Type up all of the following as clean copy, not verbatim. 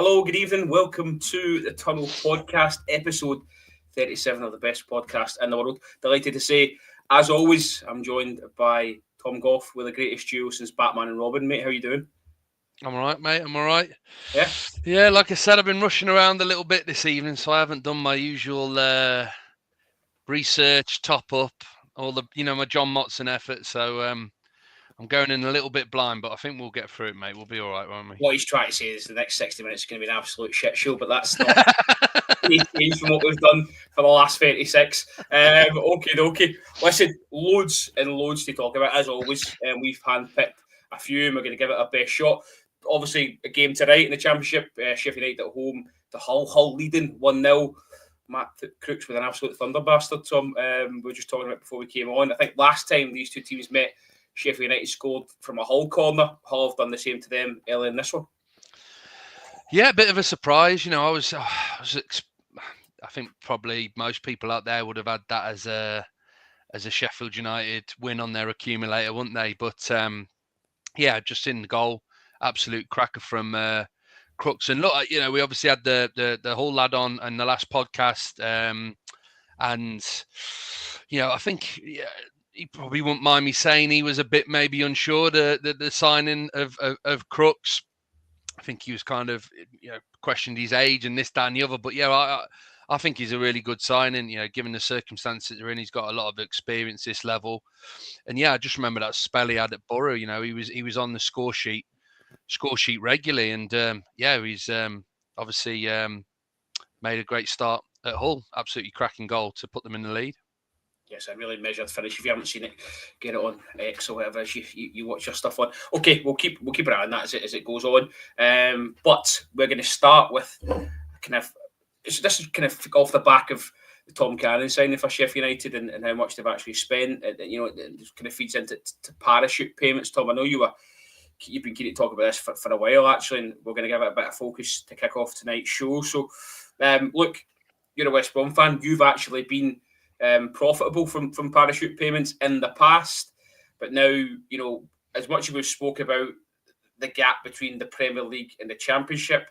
Hello, good evening. Welcome to the Tunnel Podcast, episode 37 of the best podcast in the world. Delighted to say, as always, I'm joined by Tom Goff. We're the greatest duo since Batman and Robin. Mate, how you doing? I'm all right, mate. I'm all right. Yeah? Yeah, like I said, I've been rushing around a little bit this evening, so I haven't done my usual research, top up, all the, my John Motson effort. So I'm going in a little bit blind, but I think we'll get through it, mate. We'll be all right, won't we? What he's trying to say is the next 60 minutes is going to be an absolute shit show, but that's not any change from what we've done for the last 36. Okay. Listen, loads and loads to talk about, as always. We've handpicked a few, and we're going to give it our best shot. Obviously, a game tonight in the Championship, Sheffield United at home to Hull leading 1-0. Matt Crooks with an absolute thunder bastard, Tom. We were just talking about before we came on. I think last time these two teams met, Sheffield United scored from a Hull corner. Hull have done the same to them earlier in this one. Yeah, a bit of a surprise. I think probably most people out there would have had that as a Sheffield United win on their accumulator, wouldn't they? But yeah, just in the goal, absolute cracker from Crooks. And look, we obviously had the whole lad on in the last podcast, and I think he probably wouldn't mind me saying he was a bit maybe unsure the signing of Crooks. I think he was kind of questioned his age and this, that, and the other. But yeah, I think he's a really good signing. Given the circumstances they're in, he's got a lot of experience this level. And yeah, I just remember that spell he had at Boro. He was on the score sheet regularly, and he's obviously made a great start at Hull. Absolutely cracking goal to put them in the lead. Yes, a really measured finish. If you haven't seen it, get it on X or whatever as you watch your stuff on. Okay, we'll keep an eye on that as it goes on. But we're going to start with this is kind of off the back of the Tom Cannon signing for Sheffield United and how much they've actually spent. It kind of feeds into parachute payments. Tom, I know you've been keen to talk about this for a while actually, and we're going to give it a bit of focus to kick off tonight's show. So, look, you're a West Brom fan. You've actually been profitable from parachute payments in the past, but now as much as we've spoke about the gap between the Premier League and the Championship,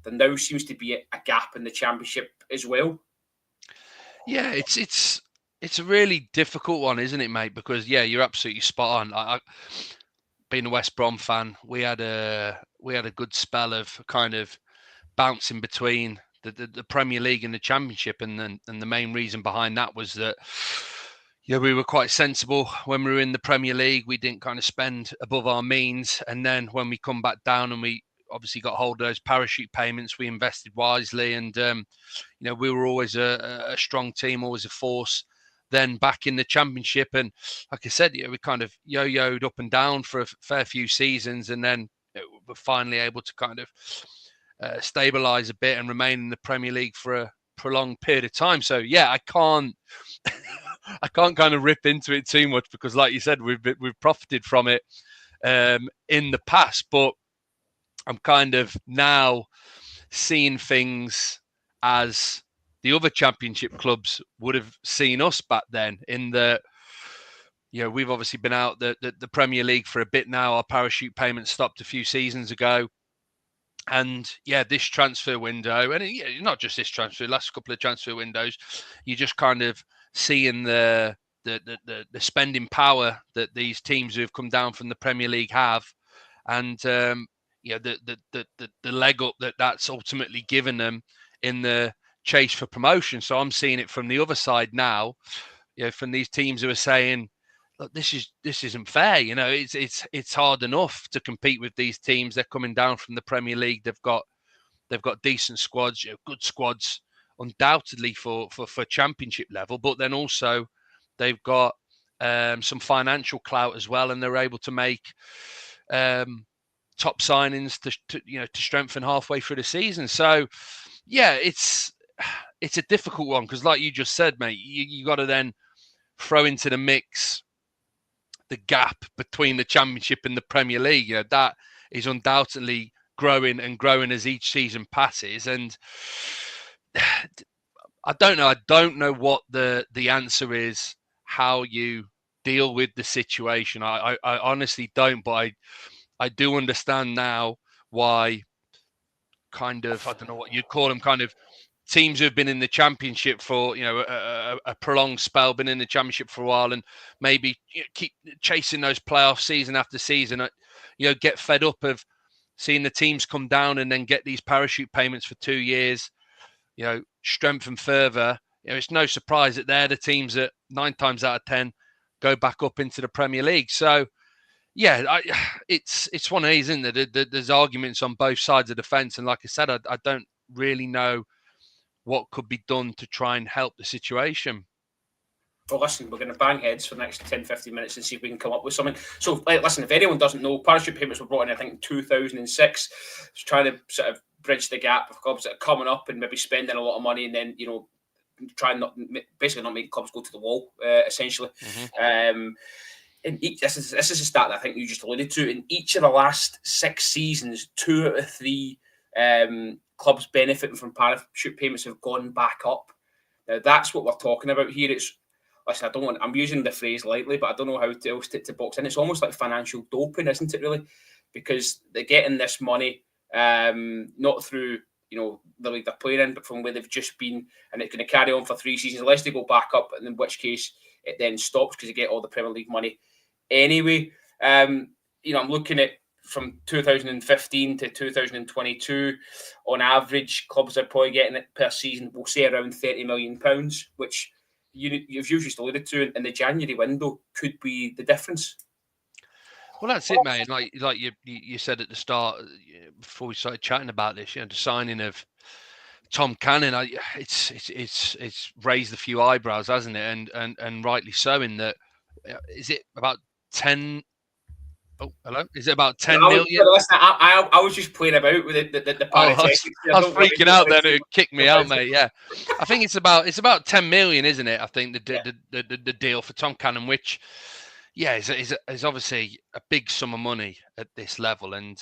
there now seems to be a gap in the Championship as well. Yeah, it's a really difficult one, isn't it, mate? Because you're absolutely spot on. Being a West Brom fan, we had a good spell of kind of bouncing between the Premier League and the Championship, and the main reason behind that was that we were quite sensible when we were in the Premier League. We didn't kind of spend above our means, and then when we come back down and we obviously got hold of those parachute payments, we invested wisely, and we were always a strong team, always a force. Then back in the Championship, and like I said, we kind of yo-yoed up and down for a fair few seasons, and then we're finally able to kind of stabilize a bit and remain in the Premier League for a prolonged period of time. So yeah, I can't kind of rip into it too much because, like you said, we've profited from it in the past, but I'm kind of now seeing things as the other Championship clubs would have seen us back then. In the we've obviously been out the Premier League for a bit now. Our parachute payment stopped a few seasons ago. And this transfer window, and not just this transfer, last couple of transfer windows, you just kind of seeing the spending power that these teams who have come down from the Premier League have, and the leg up that's ultimately given them in the chase for promotion. So I'm seeing it from the other side now, from these teams who are saying, look, this isn't fair. It's hard enough to compete with these teams. They're coming down from the Premier League. They've got decent squads, good squads, undoubtedly for Championship level. But then also they've got some financial clout as well, and they're able to make top signings to strengthen halfway through the season. So it's a difficult one because, like you just said, mate, you got to then throw into the mix the gap between the Championship and the Premier League. That is undoubtedly growing and growing as each season passes. And I don't know what the answer is, how you deal with the situation. I honestly don't, but I do understand now why kind of, I don't know what you'd call them, kind of teams who have been in the championship for, a prolonged spell, been in the championship for a while, and maybe keep chasing those playoffs season after season, get fed up of seeing the teams come down and then get these parachute payments for 2 years, strengthen further. It's no surprise that they're the teams that 9 times out of 10 go back up into the Premier League. So, yeah, it's one of these, isn't it? There's arguments on both sides of the fence. And like I said, I don't really know what could be done to try and help the situation. Well, listen, we're going to bang heads for the next 10, 15 minutes and see if we can come up with something. So, listen, if anyone doesn't know, parachute payments were brought in, I think, in 2006. It's trying to sort of bridge the gap of clubs that are coming up and maybe spending a lot of money and then, try and basically not make clubs go to the wall, essentially. Mm-hmm. This is a stat that I think you just alluded to. In each of the last 6 seasons, 2 out of 3 clubs benefiting from parachute payments have gone back up. Now, that's what we're talking about here. Listen, I'm using the phrase lightly, but I don't know how else to box in. It's almost like financial doping, isn't it, really? Because they're getting this money not through, the league they're playing in, but from where they've just been, and it's going to carry on for 3 seasons, unless they go back up, and in which case it then stops because they get all the Premier League money anyway. I'm looking at from 2015 to 2022, on average, clubs are probably getting it per season, we'll say around £30 million, which you've just alluded to in the January window could be the difference. Well, that's it, mate. Like you said at the start, before we started chatting about this, the signing of Tom Cannon, it's raised a few eyebrows, hasn't it? And rightly so. In that, is it about 10? Oh, hello. Is it about 10 million? I was just playing about with the pyrotechnics. I was freaking out then. It kicked me out, mate. Yeah, I think it's about 10 million, isn't it? I think the deal for Tom Cannon, which, yeah, is obviously a big sum of money at this level, and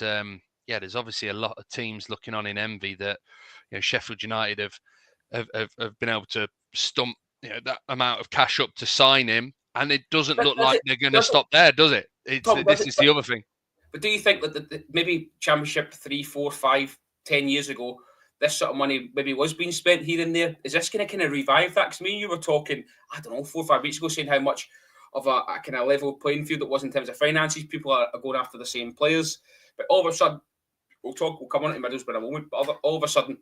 there's obviously a lot of teams looking on in envy that Sheffield United have been able to stump that amount of cash up to sign him, and it doesn't look like they're going to stop there, does it? This is the other thing. But do you think that maybe Championship 3, 4, 5, 10 years ago, this sort of money maybe was being spent here and there? Is this going to kind of revive that? Because me and you were talking, I don't know, 4 or 5 weeks ago, saying how much of a kind of level playing field it was in terms of finances. People are going after the same players. But all of a sudden, we'll come on to Middlesbrough in a moment, but all of a sudden,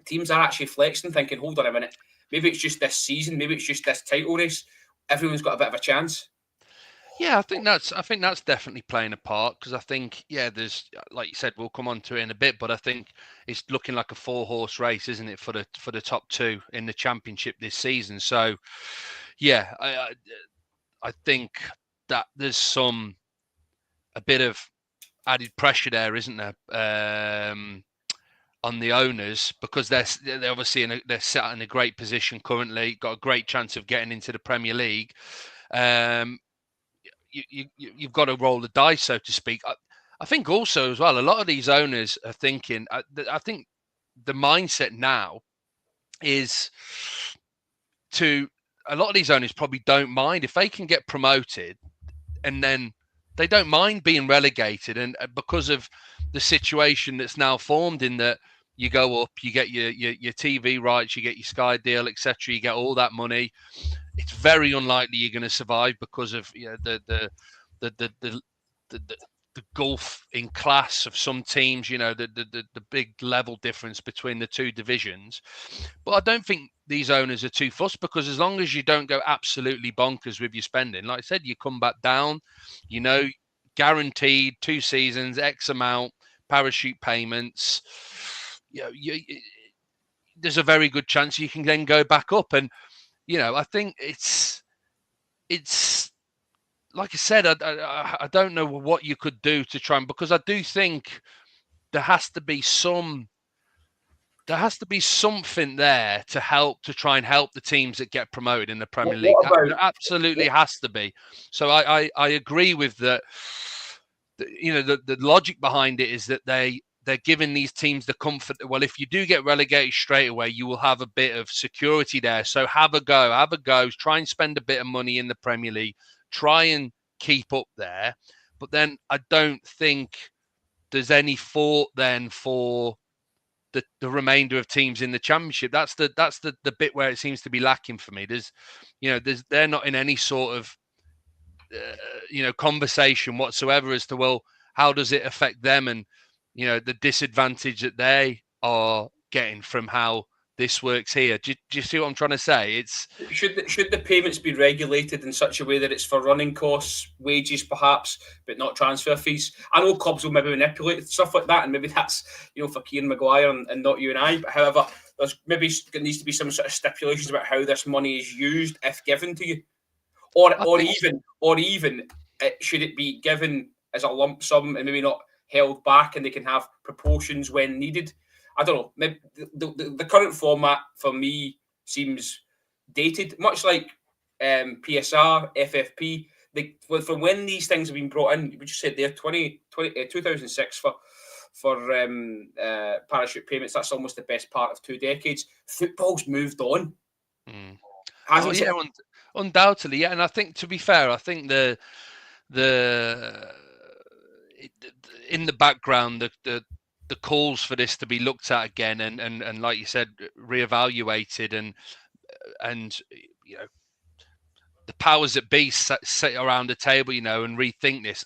teams are actually flexing, thinking, hold on a minute, maybe it's just this season, maybe it's just this title race. Everyone's got a bit of a chance. Yeah, I think that's definitely playing a part, because I think, there's, like you said, we'll come on to it in a bit, but I think it's looking like a 4-horse race, isn't it, for the top 2 in the Championship this season. So, yeah, I think that there's a bit of added pressure there, isn't there, on the owners, because they're obviously they're sat in a great position currently, got a great chance of getting into the Premier League. You've got to roll the dice, so to speak. I think also as well, a lot of these owners are thinking, I think the mindset now is a lot of these owners probably don't mind if they can get promoted, and then they don't mind being relegated. And because of the situation that's now formed, in that you go up, you get your TV rights, you get your Sky deal, etc. You get all that money. It's very unlikely you're going to survive because of the gulf in class of some teams. The big level difference between the 2 divisions. But I don't think these owners are too fussed, because as long as you don't go absolutely bonkers with your spending, like I said, you come back down, guaranteed 2 seasons, X amount, parachute payments. There's a very good chance you can then go back up. And I think it's like I said, I don't know what you could do to try and, because I do think there has to be something there to try and help the teams that get promoted in the Premier League. There absolutely has to be. So I agree with that. The logic behind it is that they're giving these teams the comfort that, well, if you do get relegated straight away, you will have a bit of security there. So have a go, try and spend a bit of money in the Premier League, try and keep up there. But then I don't think there's any thought then for the remainder of teams in the championship. That's the bit where it seems to be lacking for me. They're not in any sort of conversation whatsoever as to, well, how does it affect them, and the disadvantage that they are getting from how this works here. Do you see what I'm trying to say? It's should the payments be regulated in such a way that it's for running costs, wages perhaps, but not transfer fees? I know clubs will maybe manipulate stuff like that, and maybe that's for Kieran Maguire and not you and I. But however, there needs to be some sort of stipulations about how this money is used if given to you, or even should it be given as a lump sum and maybe not held back, and they can have proportions when needed. I don't know. Maybe the current format for me seems dated, much like PSR, FFP. From when these things have been brought in, we just said they're 2006 for parachute payments. That's almost the best part of 2 decades. Football's moved on. Hasn't it? Undoubtedly, yeah. And I think, to be fair, I think in the background, the calls for this to be looked at again and like you said, reevaluated, and the powers that be sit around the table, and rethink this.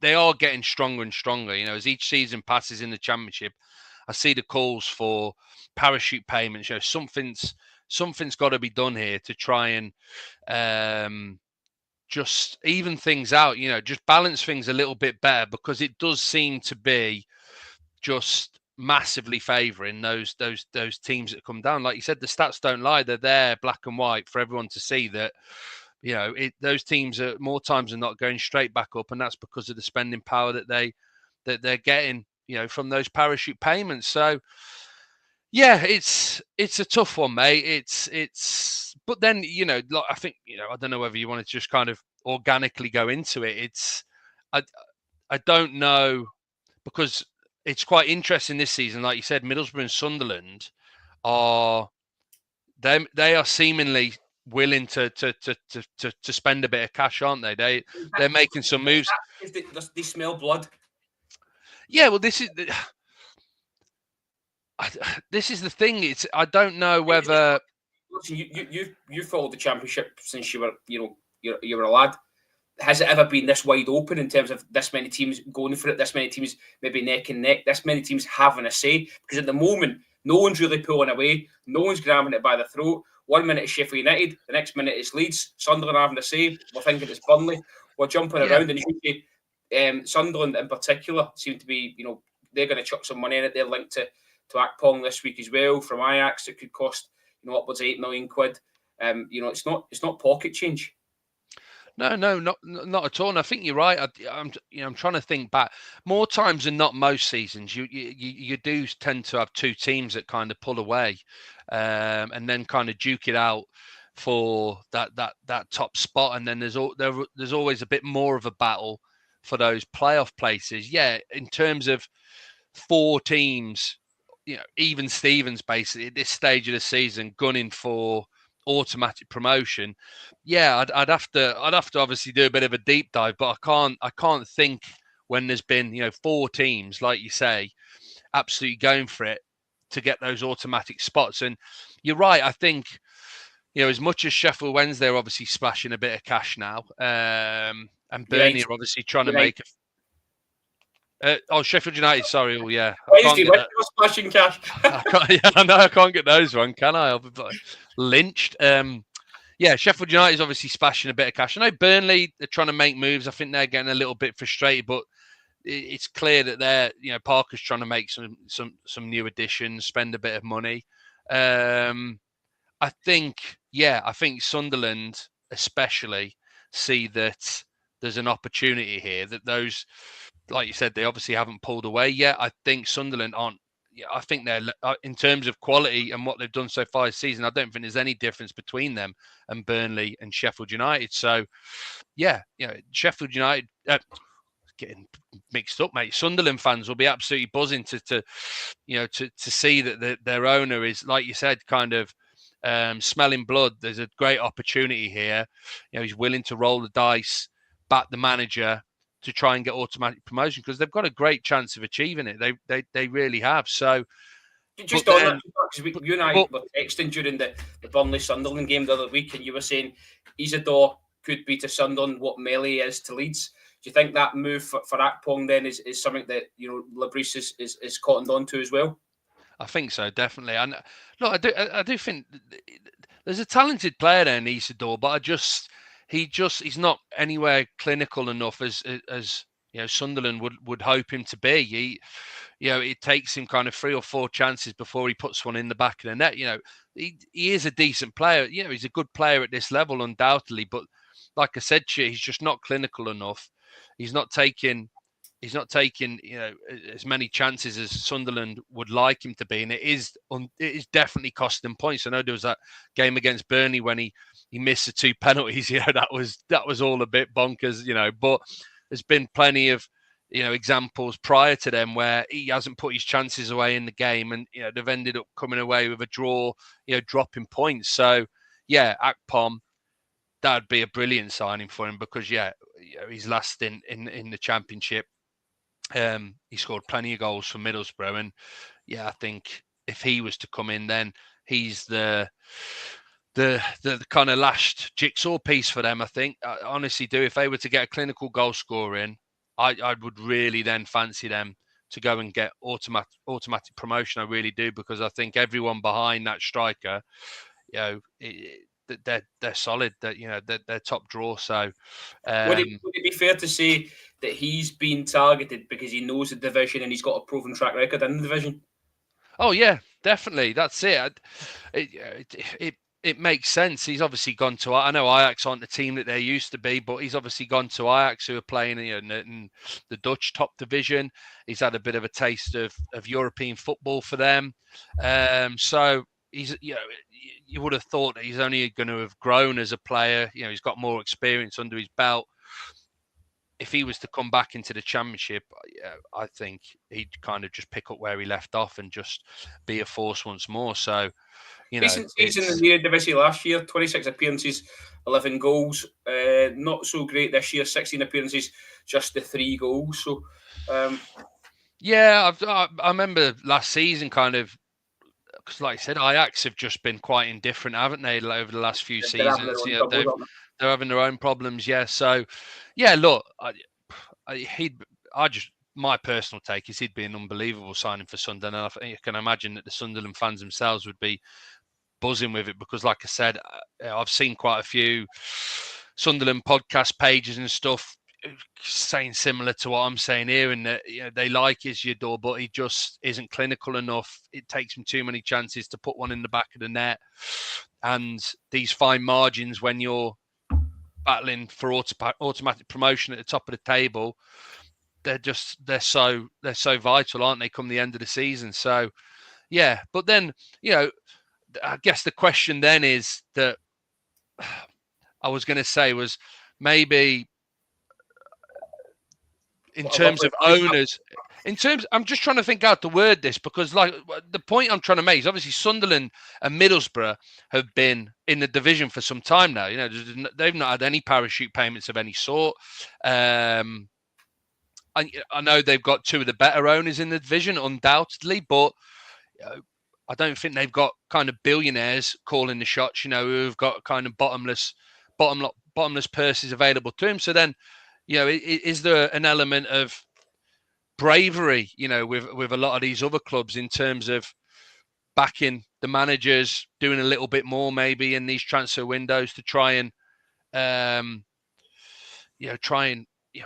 They are getting stronger and stronger. As each season passes in the championship, I see the calls for parachute payments. Something's got to be done here to try and just even things out. Just balance things a little bit better, because it does seem to be just massively favouring those teams that come down. Like you said, the stats don't lie; they're there, black and white, for everyone to see. That those teams are more times than not going straight back up, and that's because of the spending power that they're getting, from those parachute payments. So, yeah, it's a tough one, mate. But then I think I don't know whether you want to just kind of organically go into it. I don't know, because it's quite interesting this season. Like you said, Middlesbrough and Sunderland they are seemingly willing to spend a bit of cash, aren't they? They're making some moves. They smell blood. Yeah, well, this is the thing. I don't know whether. Listen, you followed the championship since you were you were a lad. Has it ever been this wide open in terms of this many teams going for it, this many teams maybe neck and neck, this many teams having a say? Because at the moment, no one's really pulling away. No one's grabbing it by the throat. 1 minute it's Sheffield United, the next minute it's Leeds. Sunderland having a say. We're thinking it's Burnley. We're jumping around, and Sunderland in particular seem to be, they're going to chuck some money in it. They're linked to Akpong this week as well from Ajax. It could cost upwards of £8 million. It's not pocket change. No, not at all. And I think you're right. I'm trying to think back. More times than not, most seasons, you do tend to have two teams that kind of pull away, and then kind of duke it out for that top spot. And then there's always a bit more of a battle for those playoff places. Yeah, in terms of 4 teams, even Stevens basically at this stage of the season gunning for automatic promotion. Yeah, I'd have to obviously do a bit of a deep dive, but I can't think when there's been 4 teams, like you say, absolutely going for it to get those automatic spots. And you're right. I think as much as Sheffield Wednesday are obviously splashing a bit of cash now, and Burnley are obviously trying to make. Sheffield United. Sorry. Oh, yeah. Splashing cash. I can't get those one, can I? I'll be lynched. Sheffield United is obviously splashing a bit of cash. I know Burnley are trying to make moves. I think they're getting a little bit frustrated, but it's clear that they're, Parker's trying to make some new additions, spend a bit of money. I think Sunderland especially see that there's an opportunity here, that those, like you said, they obviously haven't pulled away yet. I think Sunderland aren't. I think they're, in terms of quality and what they've done so far this season, I don't think there's any difference between them and Burnley and Sheffield United. So, Sheffield United, getting mixed up, mate. Sunderland fans will be absolutely buzzing to see that their owner is, like you said, kind of smelling blood. There's a great opportunity here. He's willing to roll the dice, back the manager to try and get automatic promotion, because they've got a great chance of achieving it. They really have. So, Just But on then, that, because you and I but, were texting during the Burnley Sunderland game the other week, and you were saying Isidore could be to Sunderland what Melly is to Leeds. Do you think that move for Akpong then is something that Labrise is cottoned on to as well? I think so, definitely. And look, I do think there's a talented player there in Isidore, but he's not anywhere clinical enough as Sunderland would hope him to be. It takes him kind of 3 or 4 chances before he puts one in the back of the net. He is a decent player. He's a good player at this level, undoubtedly. But like I said to you, he's just not clinical enough. He's not taking as many chances as Sunderland would like him to be, and it is definitely costing them points. I know there was that game against Burnley when he missed the 2 penalties. That was all a bit bonkers. But there's been plenty of examples prior to them where he hasn't put his chances away in the game, and they've ended up coming away with a draw, dropping points. So yeah, Akpom, that'd be a brilliant signing for him because he's last in the Championship. He scored plenty of goals for Middlesbrough, and I think if he was to come in, then he's the kind of last jigsaw piece for them. I think I honestly do. If they were to get a clinical goal scorer in, I would really then fancy them to go and get automatic promotion. I really do, because I think everyone behind that striker, they're solid. They're top draw. So would it be fair to say that he's been targeted because he knows the division and he's got a proven track record in the division? Oh yeah, definitely. That's it. It makes sense. He's obviously gone to. I know Ajax aren't the team that they used to be, but he's obviously gone to Ajax, who are playing in the Dutch top division. He's had a bit of a taste of European football for them. So he's you would have thought that he's only going to have grown as a player. He's got more experience under his belt. If he was to come back into the Championship, I think he'd kind of just pick up where he left off and just be a force once more. So, decent season in the Eredivisie last year, 26 appearances, 11 goals. Not so great this year, 16 appearances, just the 3 goals. So, I remember last season kind of, because like I said, Ajax have just been quite indifferent, haven't they, over the last few seasons? They're having their own problems. Yeah. So, look, my personal take is he'd be an unbelievable signing for Sunderland. And I think you can imagine that the Sunderland fans themselves would be buzzing with it, because like I said, I've seen quite a few Sunderland podcast pages and stuff saying similar to what I'm saying here, and that they like Isidore, but he just isn't clinical enough. It takes him too many chances to put one in the back of the net, and these fine margins when you're battling for automatic promotion at the top of the table, they're so vital, aren't they, come the end of the season? So but then I guess the question then is that I was going to say was maybe in terms of owners, I'm just trying to think out to word this, because like the point I'm trying to make is obviously Sunderland and Middlesbrough have been in the division for some time now. They've not had any parachute payments of any sort. I know they've got 2 of the better owners in the division, undoubtedly, but I don't think they've got kind of billionaires calling the shots, who've got kind of bottomless purses available to them. So then, is there an element of bravery, with a lot of these other clubs in terms of backing the managers, doing a little bit more maybe in these transfer windows to try and,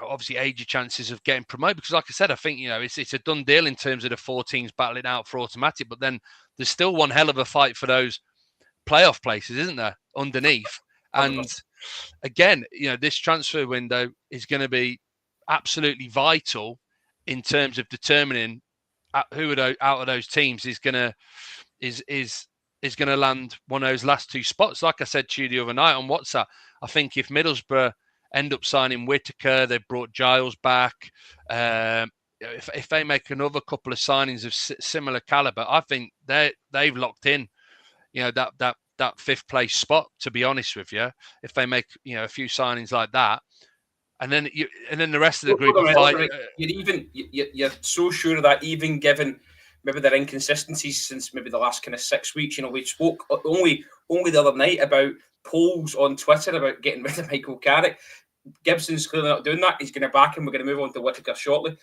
obviously aid your chances of getting promoted? Because like I said, I think, it's a done deal in terms of the 4 teams battling out for automatic, but then there's still one hell of a fight for those playoff places, isn't there, underneath? And again, this transfer window is going to be absolutely vital in terms of determining who out of those teams is going to land one of those last 2 spots. Like I said to you the other night on WhatsApp, I think if Middlesbrough end up signing Whittaker, they've brought Giles back. If they make another couple of signings of similar caliber, I think they've locked in, that 5th place spot. To be honest with you, if they make a few signings like that, and then the rest of the group are fighting. You're so sure of that, even given maybe their inconsistencies since maybe the last kind of 6 weeks. We spoke only the other night about polls on Twitter about getting rid of Michael Carrick. Gibson's clearly not doing that. He's going to back him. We're going to move on to Whittaker shortly.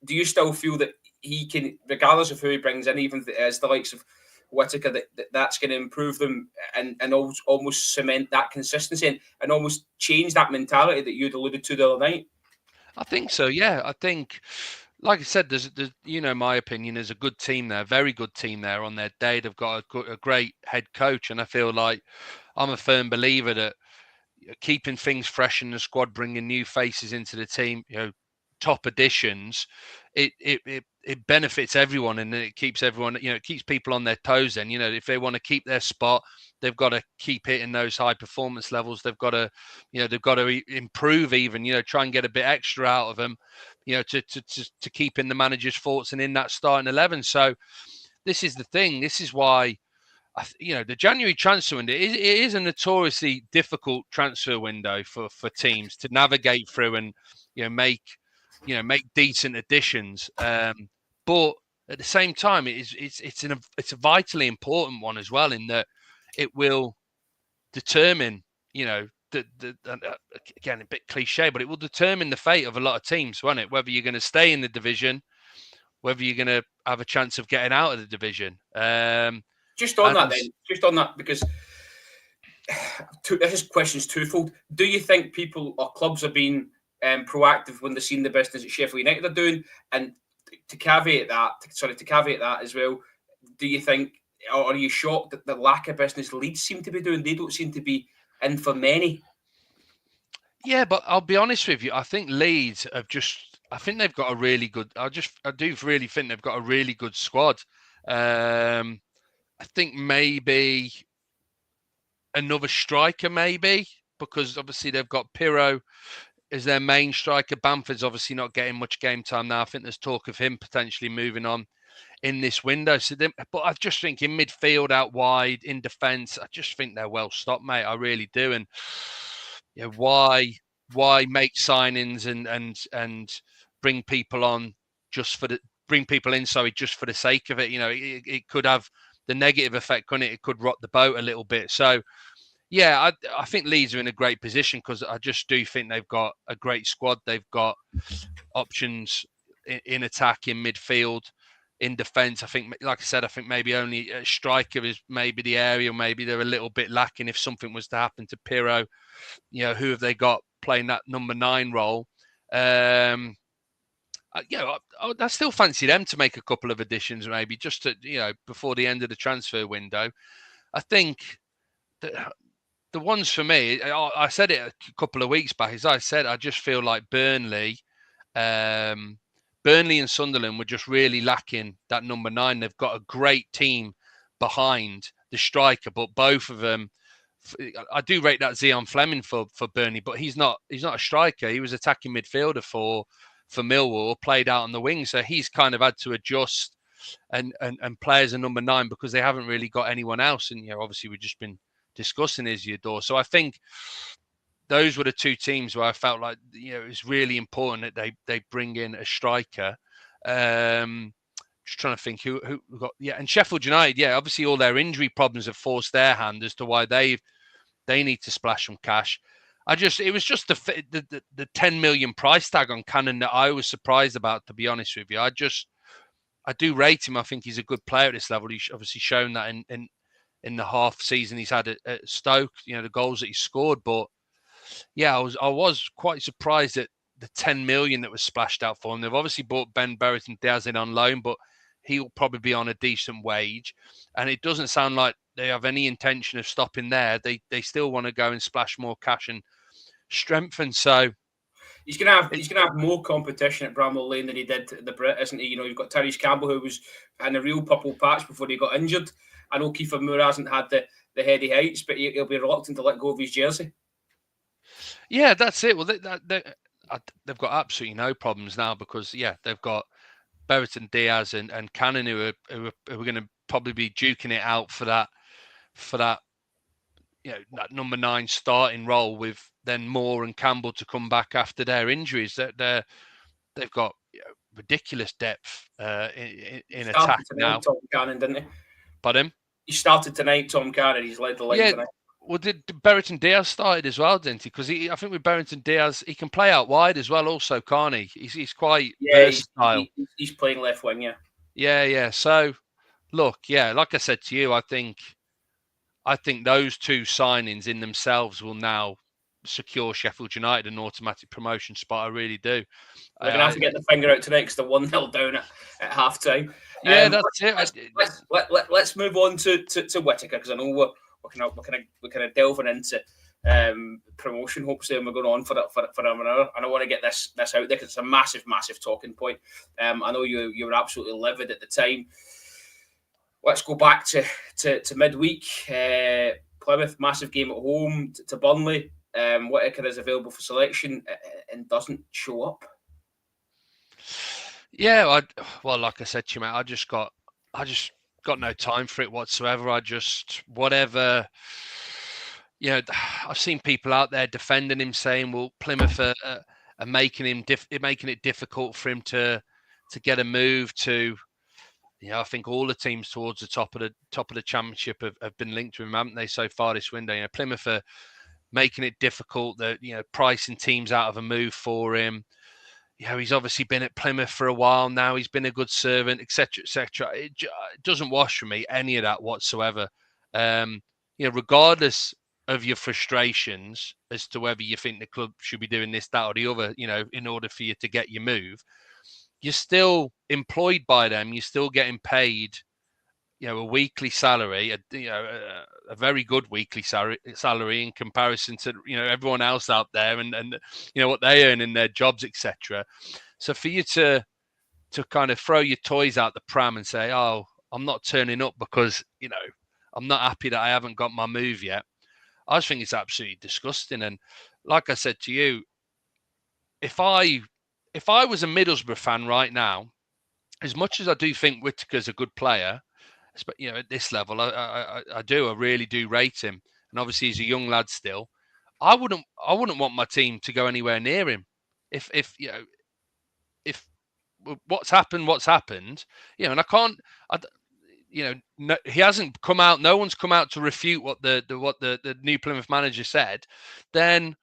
Do you still feel that he can, regardless of who he brings in, even as the likes of Whittaker, that's going to improve them and almost cement that consistency and almost change that mentality that you'd alluded to the other night? I think so, yeah. I think, like I said, there's my opinion, there's a good team there, very good team there on their day. They've got a great head coach, and I feel like I'm a firm believer that keeping things fresh in the squad, bringing new faces into the team, top additions, it benefits everyone, and it keeps everyone, it keeps people on their toes. Then, if they want to keep their spot, they've got to keep hitting those high performance levels. They've got to, improve even, try and get a bit extra out of them, to keep in the manager's thoughts and in that starting 11. So this is the thing. This is why, the January transfer window it is a notoriously difficult transfer window for teams to navigate through and make decent additions. But at the same time, it's a vitally important one as well, in that it will determine, again, a bit cliche, but it will determine the fate of a lot of teams, won't it? Whether you're going to stay in the division, whether you're going to have a chance of getting out of the division. Just on that, because this question's twofold. Do you think people or clubs are being proactive when they're seeing the business that Sheffield United are doing? And to caveat that as well, do you think, or are you shocked that the lack of business Leeds seem to be doing? They don't seem to be in for many. Yeah, but I'll be honest with you. I think Leeds I think they've got a really good. I do really think they've got a really good squad. I think maybe another striker, because obviously they've got Pirro as their main striker. Bamford's obviously not getting much game time now. I think there's talk of him potentially moving on in this window. But I just think in midfield, out wide, in defence, I just think they're well stocked, mate. I really do. And why make signings and bring people on just for the sake of it? It could have the negative effect, couldn't it? It could rock the boat a little bit. So, yeah, I think Leeds are in a great position because I just do think they've got a great squad. They've got options in attack, in midfield, in defence. I think, like I said, I think maybe only a striker is maybe the area. Maybe they're a little bit lacking if something was to happen to Pirro. Who have they got playing that number 9 role? I still fancy them to make a couple of additions, maybe just to, before the end of the transfer window. I think that the ones for me, I said it a couple of weeks back, as I said, I just feel like Burnley and Sunderland were just really lacking that number 9. They've got a great team behind the striker, but both of them, I do rate that Zion Fleming for Burnley, but he's not a striker. He was attacking midfielder for Millwall, played out on the wing, so he's kind of had to adjust and play as a number 9 because they haven't really got anyone else. And obviously we've just been discussing Isidore. So I think those were the two teams where I felt like it was really important that they bring in a striker. Just trying to think who got, and Sheffield United, obviously all their injury problems have forced their hand as to why they need to splash some cash. It was just the 10 million price tag on Cannon that I was surprised about, to be honest with you. I do rate him. I think he's a good player at this level. He's obviously shown that in the half season he's had at Stoke, the goals that he scored. But yeah, I was quite surprised at the 10 million that was splashed out for him. They've obviously bought Ben Berrett and Diaz in on loan, but he'll probably be on a decent wage. And it doesn't sound like they have any intention of stopping there. They still want to go and splash more cash and strengthen. So he's gonna have more competition at Bramall Lane than he did at the Brit, isn't he? You've got Tyrese Campbell, who was in a real purple patch before he got injured. I know Kiefer Moore hasn't had the heady heights, but he'll be reluctant to let go of his jersey. Yeah, that's it. Well, they've got absolutely no problems now because they've got Berrett and Diaz and Cannon who are going to probably be duking it out for that that number 9 starting role, with then Moore and Campbell to come back after their injuries. They've got ridiculous depth in attack Started tonight, now. Tom Cannon, didn't he? Pardon? He started tonight, Tom Cannon. He's led the line Yeah. tonight. Well, did Berrington Diaz started as well, didn't he? Because I think with Berrington Diaz, he can play out wide as well, also, can't he? He's quite versatile. He's playing left wing, yeah. Yeah. So, look, yeah, like I said to you, I think those two signings in themselves will now secure Sheffield United an automatic promotion spot. I really do. We're going to have to get the finger out tonight because they're 1-0 down at half time. Yeah, that's it. Let's move on to Whittaker, because I know we're kind of delving into promotion hopes, and we're going on for an hour. And I want to get this out there because it's a massive talking point. I know you were absolutely livid at the time. Let's go back to midweek. Plymouth, massive game at home to Burnley. Whittaker is available for selection and doesn't show up. Yeah, well, like I said to you, mate, I just got no time for it whatsoever. Whatever. I've seen people out there defending him, saying, "Well, Plymouth are making it difficult for him to get a move to." I think all the teams towards the top of the championship have been linked to him, haven't they, so far this window? Plymouth are making it difficult. That pricing teams out of a move for him. He's obviously been at Plymouth for a while now. He's been a good servant, etc., etc. It doesn't wash for me any of that whatsoever. Regardless of your frustrations as to whether you think the club should be doing this, that, or the other, in order for you to get your move, you're still employed by them. You're still getting paid, a weekly salary, a very good weekly salary in comparison to everyone else out there, and what they earn in their jobs, etc. So for you to kind of throw your toys out the pram and say, "Oh, I'm not turning up because I'm not happy that I haven't got my move yet," I just think it's absolutely disgusting. And like I said to you, if I was a Middlesbrough fan right now, as much as I do think Whittaker's a good player, but at this level, I really do rate him, and obviously he's a young lad still. I wouldn't want my team to go anywhere near him. If what's happened, and I can't, he hasn't come out. No one's come out to refute what the new Plymouth manager said. Then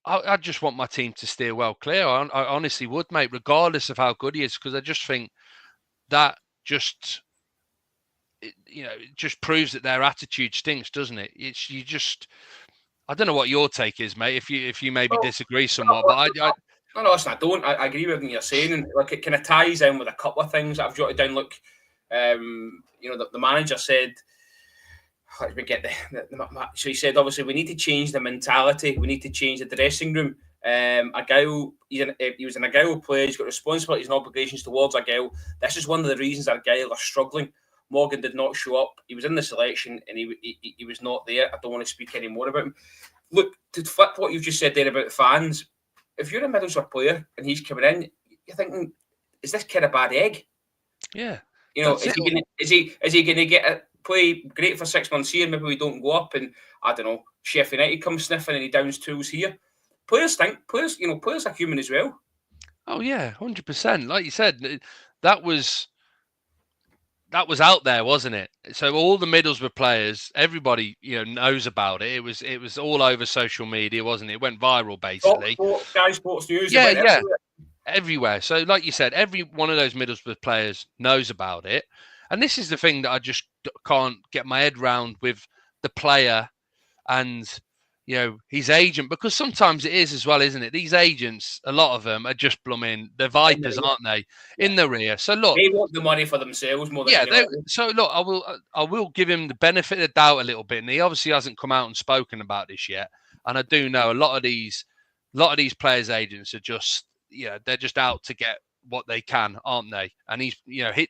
I just want my team to steer well clear. I honestly would, mate, regardless of how good he is, because I just think that it just proves that their attitude stinks, doesn't it? I don't know what your take is, mate. If you maybe disagree somewhat, but no, listen, I don't. I agree with what you're saying, and it kind of ties in with a couple of things that I've jotted down. Look, the manager said, let me get so he said, obviously, we need to change the mentality. We need to change the dressing room. He was an Argyle player. He's got responsibilities and obligations towards Argyle. This is one of the reasons Argyle are struggling. Morgan did not show up. He was in the selection and he was not there. I don't want to speak any more about him. Look, to flip what you've just said there about fans, if you're a Middlesbrough player and he's coming in, you're thinking, is this kid a bad egg? Yeah. Is he going to get a play great for 6 months here? Maybe we don't go up, and I don't know, Sheffield United comes sniffing and he downs tools here. Players are human as well. Oh yeah, 100%. Like you said, that was out there, wasn't it? So all the Middlesbrough players, everybody knows about it. It was all over social media, wasn't it? It went viral basically. Sky Sports News. Yeah. Everywhere. So like you said, every one of those Middlesbrough players knows about it. And this is the thing that I just can't get my head round with the player and his agent, because sometimes it is as well, isn't it? These agents, a lot of them are just blooming, they're vipers, aren't they? In the rear. So look, they want the money for themselves more than anyone. So look, I will give him the benefit of the doubt a little bit, and he obviously hasn't come out and spoken about this yet. And I do know a lot of these players' agents are just they're just out to get what they can, aren't they? And he's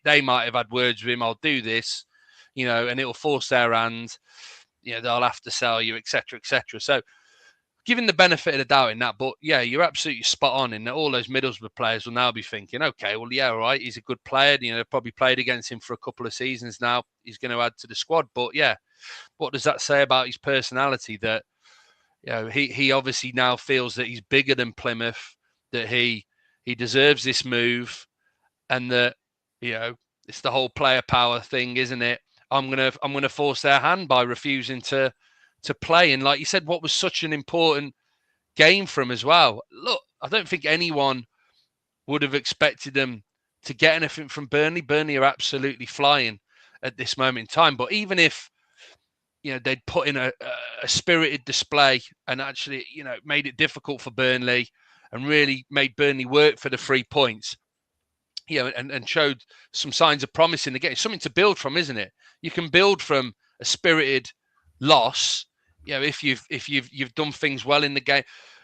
they might have had words with him, I'll do this, and it'll force their hand. They'll have to sell you, etc., etc. So, giving the benefit of the doubt in that, but yeah, you're absolutely spot on in that all those Middlesbrough players will now be thinking, okay, well, yeah, all right, he's a good player. They've probably played against him for a couple of seasons now. He's going to add to the squad, but yeah, what does that say about his personality? That he obviously now feels that he's bigger than Plymouth, that he he deserves this move, and that, it's the whole player power thing, isn't it? I'm gonna force their hand by refusing to play. And like you said, what was such an important game for him as well. Look, I don't think anyone would have expected them to get anything from Burnley. Burnley are absolutely flying at this moment in time. But even if they'd put in a spirited display and actually made it difficult for Burnley and really made Burnley work for the 3 points, and showed some signs of promise in the game. It's something to build from, isn't it? You can build from a spirited loss. If you've done things well in the game.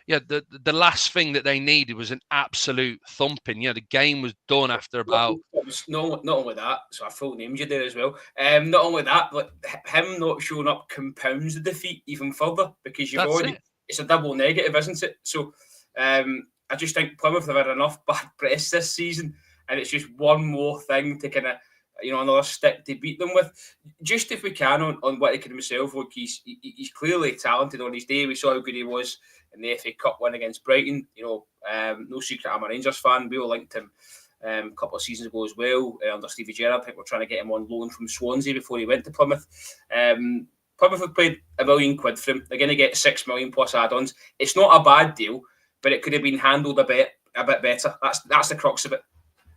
The last thing that they needed was an absolute thumping. The game was done after about. Not only that, so I full named you there as well. Not only that, but him not showing up compounds the defeat even further, because it's a double negative, isn't it? So I just think Plymouth have had enough bad press this season, and it's just one more thing to kind of, another stick to beat them with. Just if we can on Whittaker himself, look, he's clearly talented on his day. We saw how good he was in the FA Cup win against Brighton. No secret I'm a Rangers fan. We all linked him a couple of seasons ago as well under Stevie Gerrard. I think we're trying to get him on loan from Swansea before he went to Plymouth. Plymouth have paid £1 million for him. They're going to get 6 million plus add-ons. It's not a bad deal, but it could have been handled a bit better. That's the crux of it.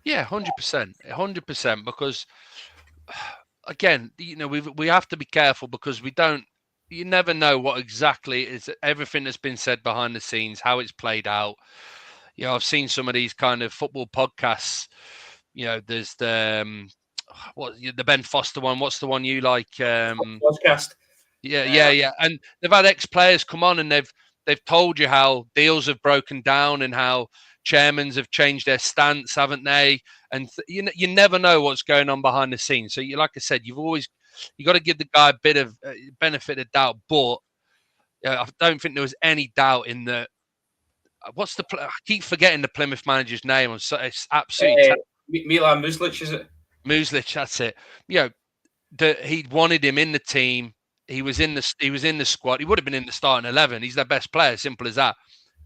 Yeah, 100%. Because again, we have to be careful, because you never know what exactly is everything that's been said behind the scenes, how it's played out. I've seen some of these kind of football podcasts. There's the the Ben Foster one. What's the one you like? Podcast. Yeah. And they've had ex-players come on, and they've told you how deals have broken down and how chairmans have changed their stance, haven't they? And you never know what's going on behind the scenes. So like I said, you got to give the guy a bit of benefit of doubt. But I don't think there was any doubt in the. I keep forgetting the Plymouth manager's name. It's absolutely Milan Muslic, is it? Muslic, that's it. He wanted him in the team. He was in the squad. He would have been in the starting 11. He's their best player, simple as that.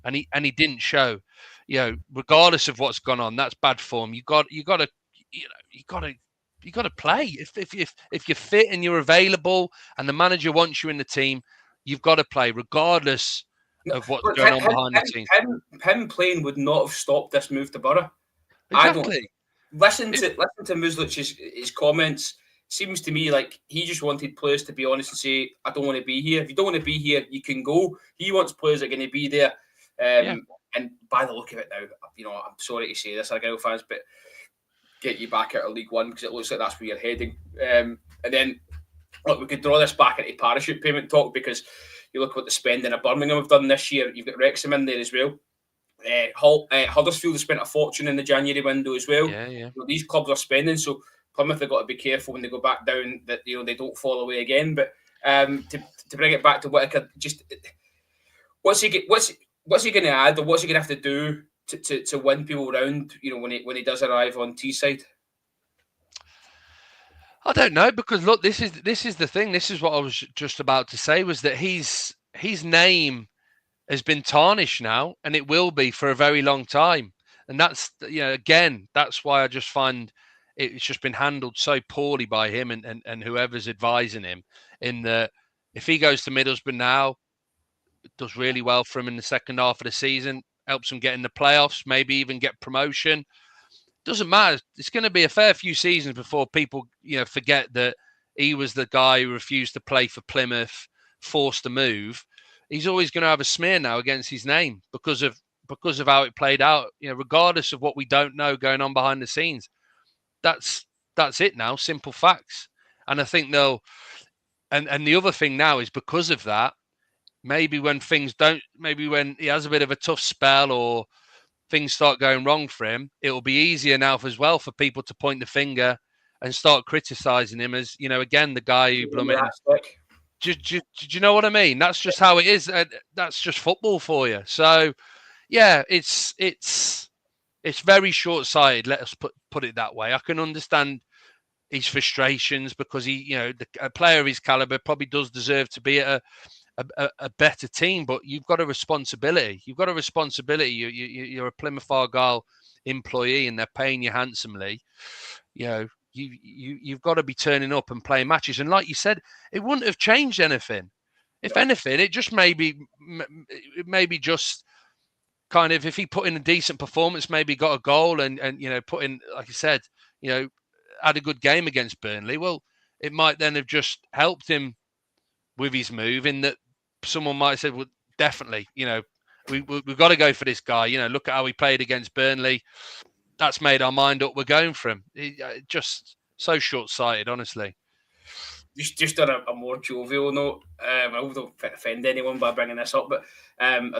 And he didn't show. Regardless of what's gone on, that's bad form. You got to play. If you're fit and you're available, and the manager wants you in the team, you've got to play, regardless of what's going on behind the scenes. Him playing would not have stopped this move to Boro. Exactly. Listen to Muslic's his comments. Seems to me like he just wanted players to be honest and say, I don't want to be here. If you don't want to be here, you can go. He wants players that are going to be there. And by the look of it now, I'm sorry to say this, Argyle fans, but get you back out of League One, because it looks like that's where you're heading. And then, look, we could draw this back into parachute payment talk, because you look what the spending of Birmingham have done this year. You've got Wrexham in there as well. Huddersfield has spent a fortune in the January window as well. Yeah. These clubs are spending, so Plymouth have got to be careful when they go back down that they don't fall away again. But to bring it back to Whittaker, just what's he going to add, or what's he going to have to do to win people around? When he does arrive on Teesside. I don't know, because look, this is the thing. This is what I was just about to say, was that his name has been tarnished now, and it will be for a very long time. And that's again, that's why I just find it's just been handled so poorly by him and whoever's advising him. In that, if he goes to Middlesbrough now, it does really well for him in the second half of the season, helps him get in the playoffs, maybe even get promotion. Doesn't matter. It's going to be a fair few seasons before people, forget that he was the guy who refused to play for Plymouth, forced to move. He's always going to have a smear now against his name because of how it played out. Regardless of what we don't know going on behind the scenes, that's it now. Simple facts. And I think they'll. And the other thing now is, because of that, maybe when he has a bit of a tough spell or things start going wrong for him, it'll be easier now as well for people to point the finger and start criticising him as, again, the guy who do you know what I mean? That's just how it is. That's just football for you. So, yeah, it's very short-sighted. Let us put it that way. I can understand his frustrations, because a player of his caliber probably does deserve to be at a better team, but you've got a responsibility. You're a Plymouth Argyle employee and they're paying you handsomely, you've got to be turning up and playing matches. And like you said, it wouldn't have changed anything. If anything, it just maybe just kind of, if he put in a decent performance, maybe got a goal and put in, like I said, had a good game against Burnley, well, it might then have just helped him with his move, in that someone might have said, well, definitely, we've got to go for this guy. Look at how he played against Burnley. That's made our mind up. We're going for him. Just so short-sighted, honestly. Just on a more jovial note, I don't offend anyone by bringing this up, but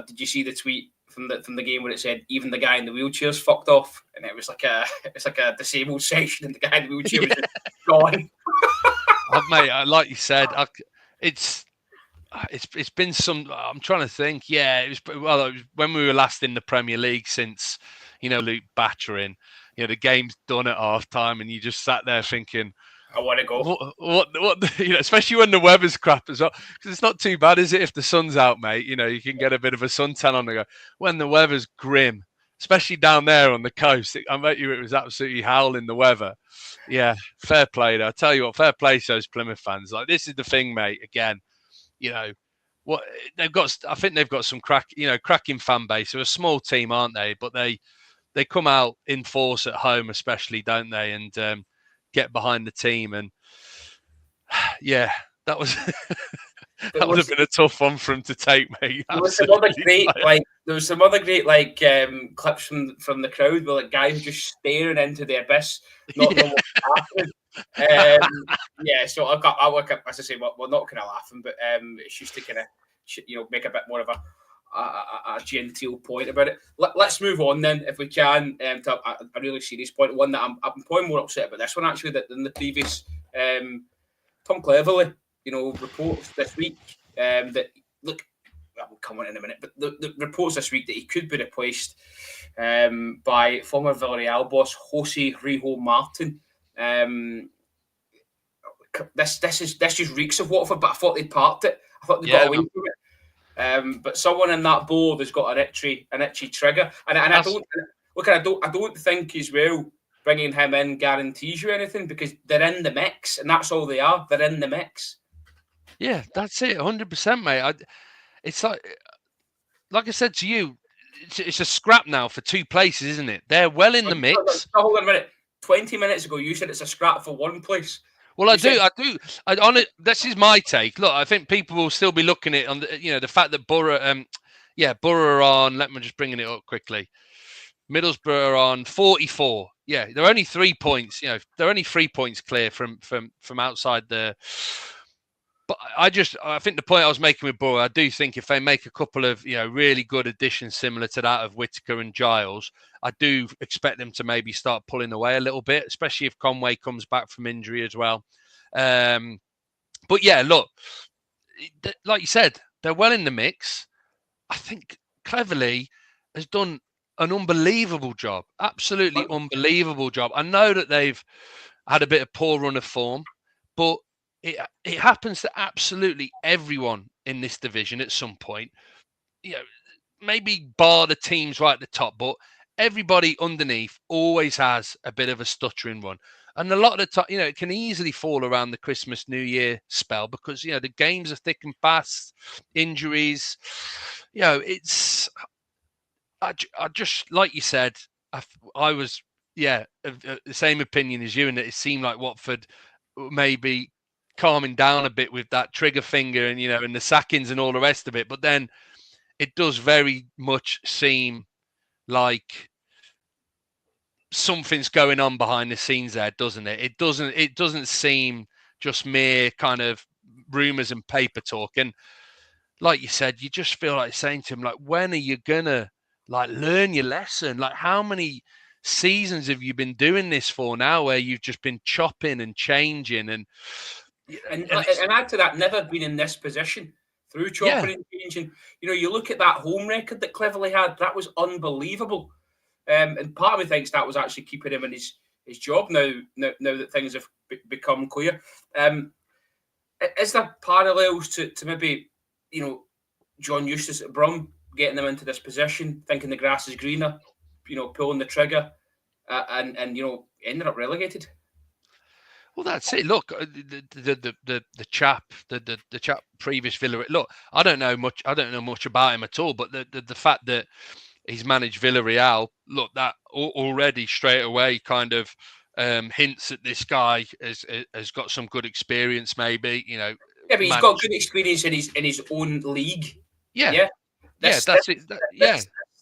did you see the tweet from the game where it said even the guy in the wheelchair's fucked off, and it was like a disabled section, and the guy in the wheelchair was just gone. Mate, like you said, it's been some. I'm trying to think. Yeah, it was when we were last in the Premier League since Luke battering. The game's done at half time, and you just sat there thinking, I want to go. What especially when the weather's crap as well. Because it's not too bad, is it? If the sun's out, mate, you can get a bit of a suntan on the go. When the weather's grim, especially down there on the coast, I bet you it was absolutely howling the weather. Yeah, fair play though. I tell you what, fair play to those Plymouth fans. Like, this is the thing, mate. Again, what they've got. I think they've got some cracking fan base. They're a small team, aren't they? But they come out in force at home, especially, don't they? And get behind the team, and yeah, that was that would have been a tough one for him to take, mate. There was some other great clips from the crowd with like guys just staring into the abyss, not knowing what's happening. So I work up, as I say, we're not kind of laughing, but it's just to kind of make a bit more of a genteel point about it. Let's move on then, if we can, to a really serious point. One that I'm probably more upset about this one actually than the previous. Tom Cleverley, reports this week that, look, we'll come on in a minute, but the reports this week that he could be replaced by former Villarreal boss Jose Rijo Martin. This just reeks of Watford, but I thought they parked it. I thought they got away from it. But someone in that board has got an itchy trigger, and I don't think as well bringing him in guarantees you anything, because they're in the mix, and that's all they are. They're in the mix. Yeah, that's it, 100%, mate. It's like I said to you, it's a scrap now for two places, isn't it? They're well in the mix. Hold on a minute. 20 minutes ago, you said it's a scrap for one place. Well, I do. On it, this is my take. Look, I think people will still be looking at it on the fact that Boro are on. Let me just bringing it up quickly. Middlesbrough are on 44. Yeah, they're only 3 points. They're only 3 points clear from outside the. But I think the point I was making with Boro, I do think if they make a couple of really good additions similar to that of Whittaker and Giles, I do expect them to maybe start pulling away a little bit, especially if Conway comes back from injury as well. But yeah, look, like you said, they're well in the mix. I think Cleverley has done an unbelievable job, absolutely unbelievable job. I know that they've had a bit of poor run of form, but it happens to absolutely everyone in this division at some point. Maybe bar the teams right at the top, but everybody underneath always has a bit of a stuttering run. And a lot of the time, it can easily fall around the Christmas, New Year spell because, the games are thick and fast, injuries. It's... I just, like you said, I was, the same opinion as you, and it seemed like Watford maybe calming down a bit with that trigger finger and, and the sackings and all the rest of it. But then it does very much seem like something's going on behind the scenes there, doesn't it? It doesn't seem just mere kind of rumours and paper talk. And like you said, you just feel like saying to him, like, when are you gonna learn your lesson? Like, how many seasons have you been doing this for now where you've just been chopping and changing and add to that, never been in this position through chopping and changing. You look at that home record that Cleverley had, that was unbelievable. And part of me thinks that was actually keeping him in his job now that things have become clear. Is there parallels to maybe, John Eustace at Brum getting them into this position, thinking the grass is greener, pulling the trigger, and ended up relegated. Well, that's it. Look, the chap, the chap previous Villa. Look, I don't know much about him at all. But the fact that he's managed Villarreal, look, that already straight away kind of hints that this guy has got some good experience. Maybe Yeah, but he's got good experience in his own league. Yeah. That's it.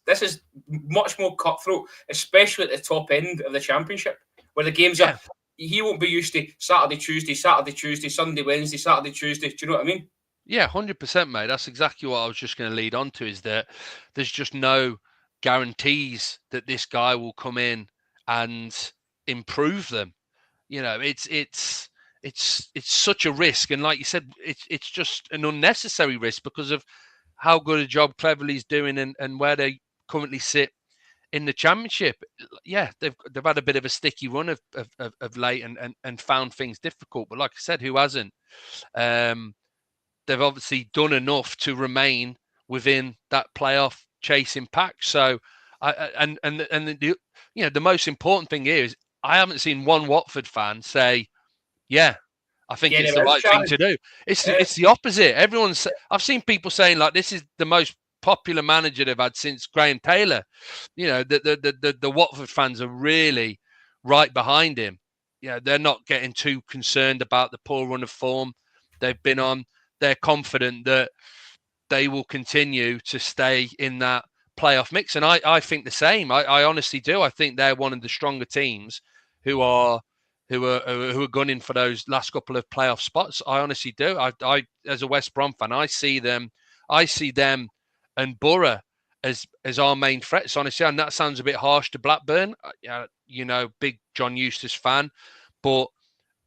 This is much more cutthroat, especially at the top end of the Championship, where the games are. He won't be used to Saturday, Tuesday, Sunday, Wednesday, Saturday, Tuesday. Do you know what I mean? Yeah, 100%, mate. That's exactly what I was just going to lead on to, is that there's just no guarantees that this guy will come in and improve them. It's such a risk, and like you said, it's just an unnecessary risk because of how good a job Cleverley's doing and where they currently sit in the Championship. Yeah, they've had a bit of a sticky run of late and found things difficult. But like I said, who hasn't? They've obviously done enough to remain within that playoff chasing pack. So, the most important thing here is I haven't seen one Watford fan say, "Yeah, I think it's the right thing to do." It's the opposite. I've seen people saying like, "This is the most popular manager they've had since Graham Taylor." The Watford fans are really right behind him. They're not getting too concerned about the poor run of form they've been on. They're confident that they will continue to stay in that playoff mix. And I think the same. I honestly do. I think they're one of the stronger teams who are gunning for those last couple of playoff spots. I honestly do. I as a West Brom fan, I see them and Boro as our main threats, honestly. And that sounds a bit harsh to Blackburn. Big John Eustace fan, but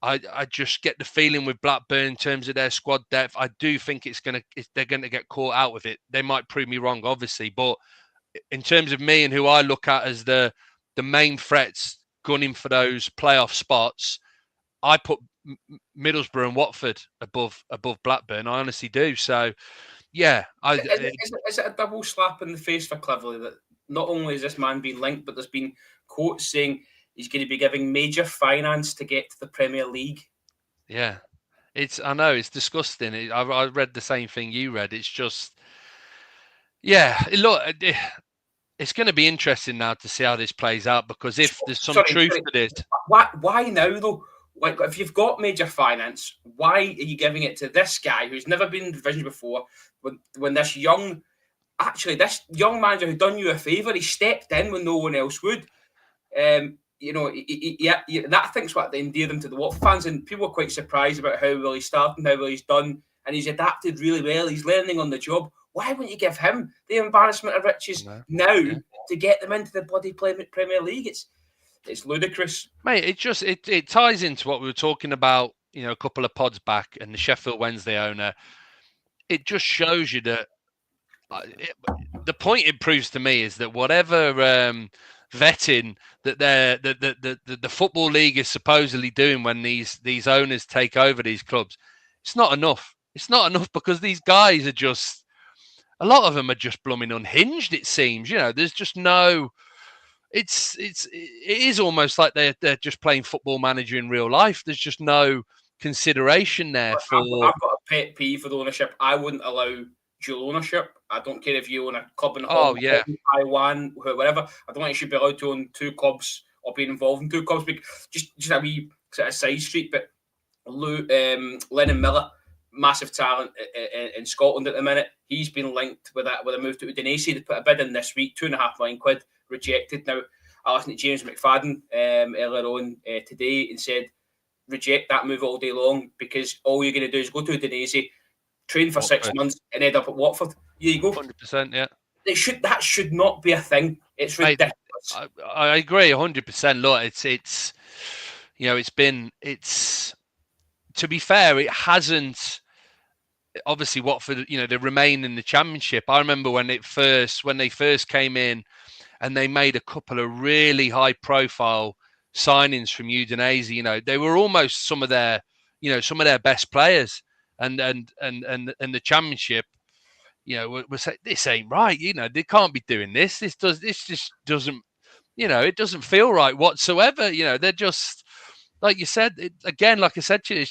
I just get the feeling with Blackburn in terms of their squad depth, I do think they're going to get caught out with it. They might prove me wrong, obviously, but in terms of me and who I look at as the main threats gunning for those playoff spots, I put Middlesbrough and Watford above Blackburn. I honestly do. So, yeah. Is it a double slap in the face for Cleverley that not only has this man been linked, but there's been quotes saying he's going to be giving major finance to get to the Premier League? Yeah, I know it's disgusting. I read the same thing you read. It's just, yeah. Look, it's going to be interesting now to see how this plays out, because if there's some truth to this, why now though? Like, if you've got major finance, why are you giving it to this guy who's never been in division before? When this young manager who done you a favour, he stepped in when no one else would. That I think's what endeared him to the Watford fans, and people are quite surprised about how well he started and how well he's done, and he's adapted really well. He's learning on the job. Why wouldn't you give him the embarrassment of riches now to get them into the bloody Premier League? It's ludicrous, mate. It ties into what we were talking about, a couple of pods back, and the Sheffield Wednesday owner. It just shows you that the point it proves to me is that whatever vetting that the football league is supposedly doing when these owners take over these clubs, it's not enough. It's not enough, because these guys are just, a lot of them are just blooming unhinged. It seems, there's just no. It is almost like they're just playing Football Manager in real life. There's just no consideration there for. I've got a pet peeve for the ownership. I wouldn't allow dual ownership. I don't care if you own a club in Hong Kong, Taiwan, whatever. I don't think you should be allowed to own two clubs or be involved in two clubs. Just a wee sort of side street, but Lennon Miller, massive talent in Scotland at the minute. He's been linked with a move to Udinese. They put a bid in this week, £2.5 million, rejected. Now, I listened to James McFadden earlier on today and said, reject that move all day long, because all you're going to do is go to Udinese, train for 6 months, and end up at Watford. Here you go. 100%, yeah. That should not be a thing. It's ridiculous. I agree 100%. Look, it's to be fair, it hasn't. Obviously, Watford, they remain in the Championship. I remember when they first came in, and they made a couple of really high-profile signings from Udinese. They were almost some of their best players, and the Championship, we're saying this ain't right. They can't be doing this. This just doesn't it doesn't feel right whatsoever. They're just, like you said, again, like I said to you,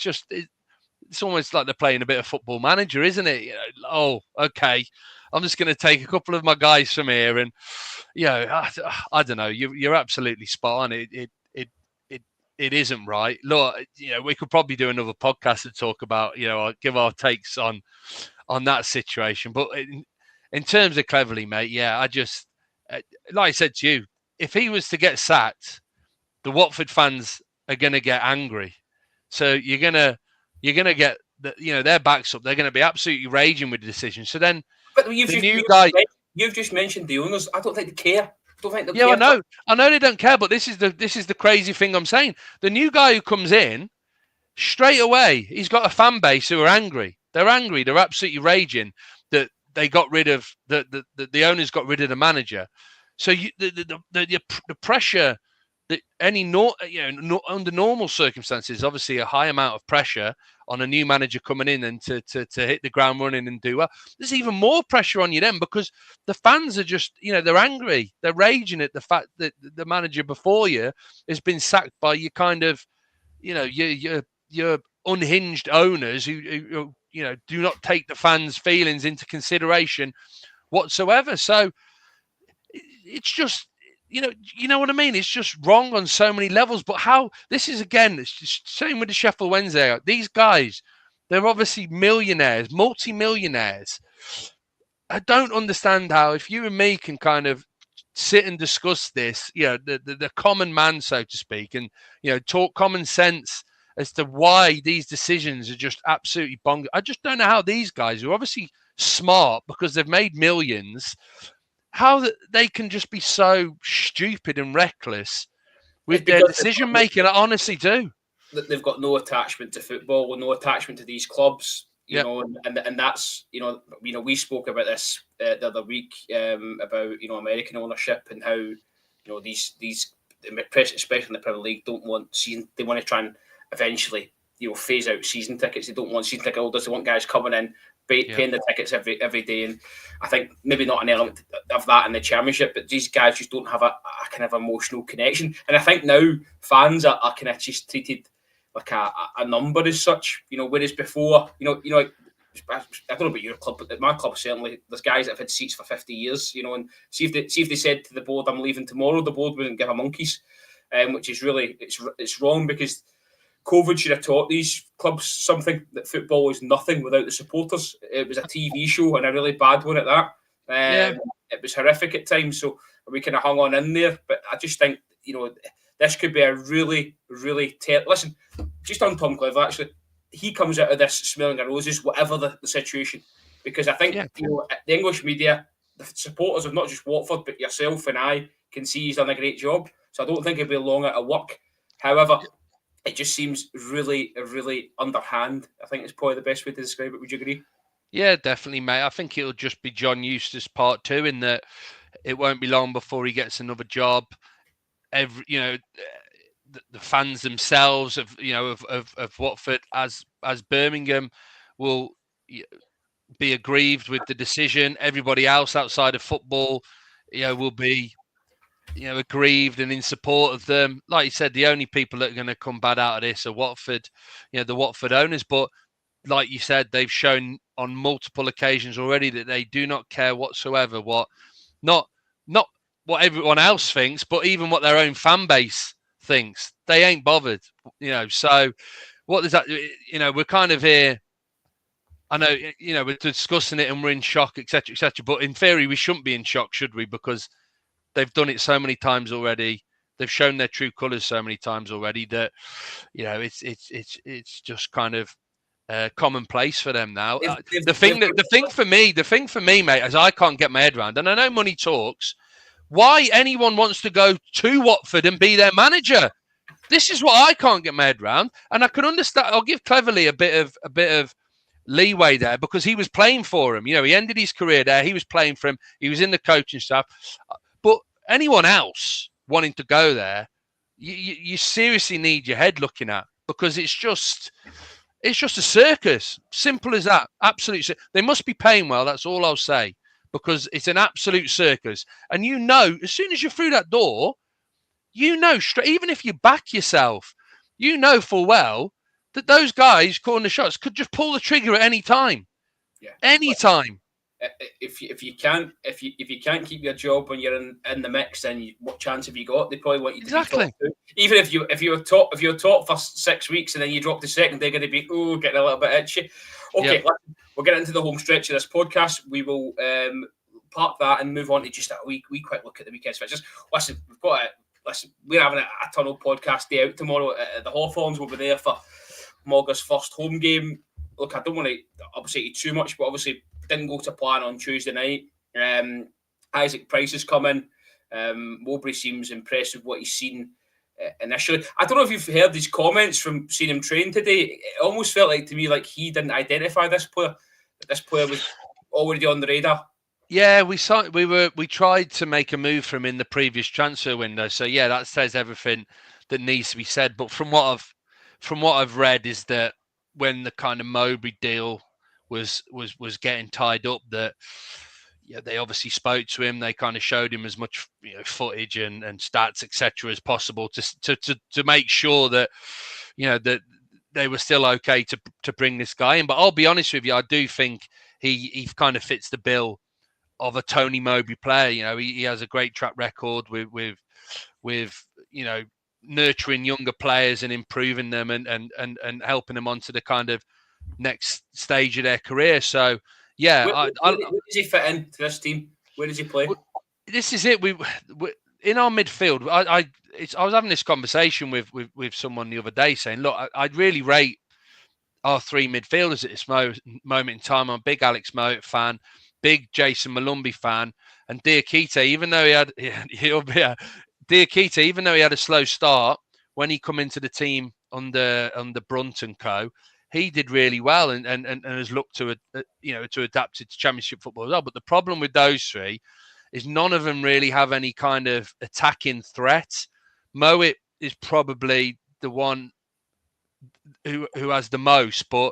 it's almost like they're playing a bit of Football Manager, isn't it? Oh, okay, I'm just going to take a couple of my guys from here, and I don't know. You're absolutely spot on. It isn't right. Look, we could probably do another podcast to talk about, give our takes on that situation. But in terms of Cleverly, mate, yeah, I just, like I said to you, if he was to get sacked, the Watford fans are going to get angry. So you're gonna get their backs up. They're going to be absolutely raging with the decision. So then, but you've just mentioned the owners. I don't think they care. I don't think they care. Yeah, I know they don't care. But this is the crazy thing I'm saying. The new guy who comes in, straight away, he's got a fan base who are angry. They're angry. They're absolutely raging that they got rid of the owners got rid of the manager. So the pressure that under normal circumstances, obviously a high amount of pressure on a new manager coming in and to hit the ground running and do well. There's even more pressure on you then because the fans are just, they're angry. They're raging at the fact that the manager before you has been sacked by your kind of, your unhinged owners who do not take the fans' feelings into consideration whatsoever. So it's just, you know what I mean? It's just wrong on so many levels. But how this is, again, it's just same with the Sheffield Wednesday. These guys, they're obviously millionaires, multi-millionaires. I don't understand how, if you and me can kind of sit and discuss this, the common man, so to speak, and talk common sense as to why these decisions are just absolutely bonkers. I just don't know how these guys, who are obviously smart because they've made millions, how they can just be so stupid and reckless with their decision making. I honestly do. They've got no attachment to football or no attachment to these clubs, know, and that's we spoke about this the other week about American ownership and how these especially in the Premier League don't want season. They want to try and eventually phase out season tickets. They don't want season ticket holders. They want guys coming in paying the tickets every day. And I think maybe not an element of that in the Championship, but these guys just don't have a kind of emotional connection. And I think now fans are kind of just treated like a number as such, whereas before, I don't know about your club, but my club certainly, there's guys that have had seats for 50 years, and see if they said to the board, I'm leaving tomorrow, the board wouldn't give a monkeys, which is really, it's wrong, because COVID should have taught these clubs something, that football is nothing without the supporters. It was a TV show, and a really bad one at that. It was horrific at times, so we kind of hung on in there, but I just think, this could be a really, really listen, just on Tom Clever, actually, he comes out of this smelling of roses, whatever the situation, because I think the English media, the supporters of not just Watford, but yourself and I, can see he's done a great job. So I don't think he'll be long out of work. However, it just seems really, really underhand. I think it's probably the best way to describe it. Would you agree? Yeah, definitely, mate. I think it'll just be John Eustace part 2, in that it won't be long before he gets another job. The fans themselves of Watford as Birmingham will be aggrieved with the decision. Everybody else outside of football, will be aggrieved and in support of them. Like you said, the only people that are going to come bad out of this are Watford, the Watford owners. But like you said, they've shown on multiple occasions already that they do not care whatsoever not what everyone else thinks, but even what their own fan base thinks. They ain't bothered, So what does that? We're kind of here. I know, we're discussing it and we're in shock, etc., etc. But in theory, we shouldn't be in shock, should we? Because they've done it so many times already. They've shown their true colours so many times already that it's just kind of commonplace for them now. The thing for me, mate, is I can't get my head around, and I know money talks, why anyone wants to go to Watford and be their manager. This is what I can't get my head around, and I can understand. I'll give Cleverly a bit of leeway there, because he was playing for him. He ended his career there. He was playing for him. He was in the coaching staff. But anyone else wanting to go there, you seriously need your head looking at, because it's just a circus. Simple as that. Absolutely. They must be paying well. That's all I'll say, because it's an absolute circus. And as soon as you're through that door, you know, even if you back yourself, you know full well that those guys calling the shots could just pull the trigger at any time. Yeah. Any time. If you can't keep your job when you're in the mix, then what chance have you got? They probably want you to be top two. Even if you're top for 6 weeks and then you drop to second, they're going to be getting a little bit itchy. Okay, we'll get into the home stretch of this podcast. We will park that and move on to just a wee quick look at the weekend's fixtures. Listen, we're having a tunnel podcast day out tomorrow at the Hawthorns. We'll be there for Mogger's first home game. Look, I don't want to upset you too much, but obviously didn't go to plan on Tuesday night. Isaac Price is coming. Mowbray seems impressed with what he's seen initially. I don't know if you've heard his comments from seeing him train today. It almost felt like to me like he didn't identify this player. This player was already on the radar. Yeah, we tried to make a move for him in the previous transfer window. So yeah, that says everything that needs to be said. But from what I've read is that when the kind of Mowbray deal was getting tied up, that they obviously spoke to him. They kind of showed him as much footage and stats etc. as possible to make sure that that they were still okay to bring this guy in. But I'll be honest with you, I do think he kind of fits the bill of a Tony Mowbray player. He has a great track record with nurturing younger players and improving them and helping them onto the kind of next stage of their career. So yeah, where does he fit into this team? Where does he play? This is it. We in our midfield. I was having this conversation with someone the other day, saying, look, I'd really rate our three midfielders at this moment in time. I'm a big Alex Mowatt fan, big Jason Malumbi fan, and Diakite, even though Diakite, even though he had a slow start, when he come into the team under Brunt and co, he did really well and has looked to adapt to Championship football as well. But the problem with those three is none of them really have any kind of attacking threat. Mowatt is probably the one who has the most, but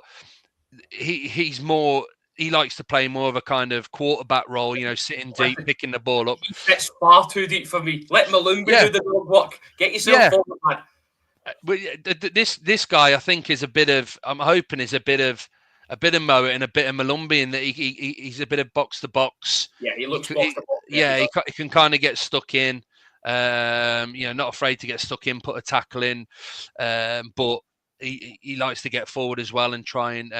he's more. He likes to play more of a kind of quarterback role, sitting deep, picking the ball up. He fits far too deep for me. Let Malumbi do the work. Get yourself forward, man. But this guy, I think, is a bit of. I'm hoping is a bit of Mowatt and a bit of Malumbi, in that he's a bit of box to box. Yeah, he looks box to box. Yeah, he can kind of get stuck in. Not afraid to get stuck in, put a tackle in, but he likes to get forward as well and try and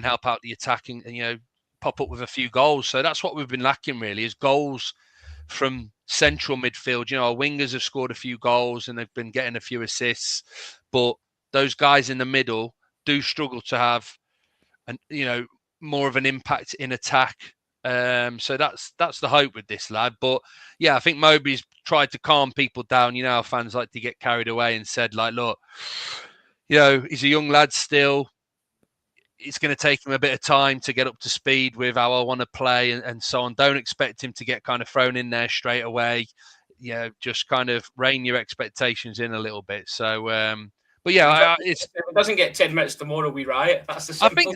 help out the attacking and pop up with a few goals. So that's what we've been lacking really, is goals from central midfield. Our wingers have scored a few goals and they've been getting a few assists, but those guys in the middle do struggle to have more of an impact in attack. So that's the hope with this lad. But yeah, I think Mowbray's tried to calm people down. How fans like to get carried away, and said like, look, he's a young lad still. It's going to take him a bit of time to get up to speed with how I want to play and so on. Don't expect him to get kind of thrown in there straight away. Just kind of rein your expectations in a little bit. So, but yeah, if it doesn't get 10 minutes tomorrow, we riot. That's the simple.